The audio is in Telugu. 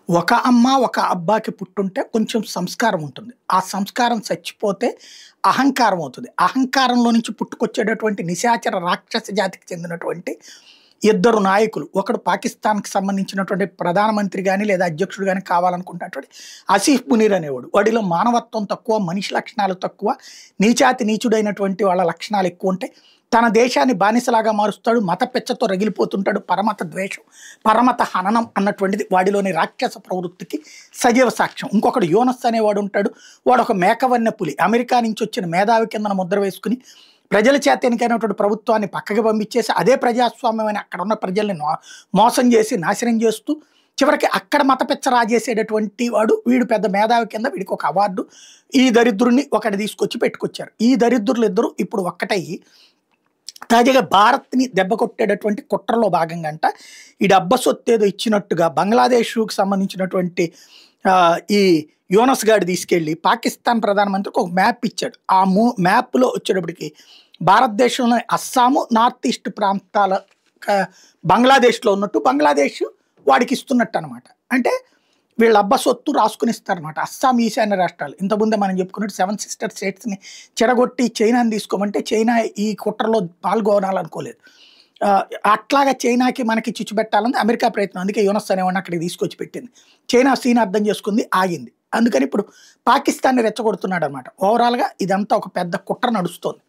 ఒక అమ్మ, ఒక అబ్బాకి పుట్టుంటే కొంచెం సంస్కారం ఉంటుంది. ఆ సంస్కారం చచ్చిపోతే అహంకారం అవుతది. అహంకారంలో నుంచి పుట్టుకొచ్చేటటువంటి నిశాచర రాక్షస జాతికి చెందినటువంటి ఇద్దరు నాయకులు. ఒకడు పాకిస్తాన్‌కి సంబంధించినటువంటి ప్రధానమంత్రి గాని, లేదా అధ్యక్షుడు గాని కావాలనుకున్నటువంటి ఆసిఫ్ మునీర్ అనేవాడు. వాడిలో మానవత్వం తక్కువ, మనిషి లక్షణాలు తక్కువ, నీచాతి నీచుడైనటువంటి వాళ్ళ లక్షణాలు ఎక్కువుంటాయి. తన దేశాన్ని బానిసలాగా మారుస్తాడు. మత పెచ్చతో రగిలిపోతుంటాడు. పరమత ద్వేషం, పరమత హననం అన్నటువంటిది వాడిలోని రాక్షస ప్రవృత్తికి సజీవ సాక్ష్యం. ఇంకొకడు యోనస్ అనేవాడు ఉంటాడు. వాడు ఒక మేకవన్నె పులి. అమెరికా నుంచి వచ్చిన మేధావి కిందన ముద్ర వేసుకుని ప్రజల చేత ఎన్నికైనటువంటి ప్రభుత్వాన్ని పక్కకి పంపించేసి అదే ప్రజాస్వామ్యమైన అక్కడ ఉన్న ప్రజల్ని మోసం చేసి నాశనం చేస్తూ చివరికి అక్కడ మతపెచ్చ రాజేసేటటువంటి వాడు. వీడు పెద్ద మేధావి కింద వీడికి ఒక అవార్డు. ఈ దరిద్రుడిని ఒకటి తీసుకొచ్చి పెట్టుకొచ్చారు. ఈ దరిద్రులు ఇద్దరు ఇప్పుడు ఒక్కటయ్యి తాజాగా భారత్‌ని దెబ్బ కొట్టేటటువంటి కుట్రలో భాగంగా అంట ఈ డబ్బ సొత్తేదో ఇచ్చినట్టుగా బంగ్లాదేశ్‌కి సంబంధించినటువంటి ఈ యోనస్ గాడు తీసుకెళ్ళి పాకిస్తాన్ ప్రధానమంత్రికి ఒక మ్యాప్ ఇచ్చాడు. ఆ మ్యాప్‌లో వచ్చేటప్పటికి భారతదేశంలోని అస్సాము, నార్త్ ఈస్ట్ ప్రాంతాల బంగ్లాదేశ్‌లో ఉన్నట్టు బంగ్లాదేశ్ వాడికి ఇస్తున్నట్టు అనమాట. అంటే వీళ్ళ అబ్బ సొత్తు రాసుకుని ఇస్తారనమాట. అస్సాం, ఈశాన్య రాష్ట్రాలు ఇంతకుముందే మనం చెప్పుకున్నట్టు 7 సిస్టర్ స్టేట్స్‌ని చెడగొట్టి చైనాని తీసుకోమంటే చైనా ఈ కుట్రలో పాల్గొనాలనుకోలేదు. అట్లాగా చైనాకి మనకి చిచ్చు పెట్టాలని అమెరికా ప్రయత్నం. అందుకే యూనస్ అనేవాడిని అక్కడికి తీసుకొచ్చి పెట్టింది. చైనా సీన్ అర్థం చేసుకుంది, ఆగింది. అందుకని ఇప్పుడు పాకిస్తాన్‌ని రెచ్చగొడుతున్నాడనమాట. ఓవరాల్‌గా ఇదంతా ఒక పెద్ద కుట్ర నడుస్తోంది.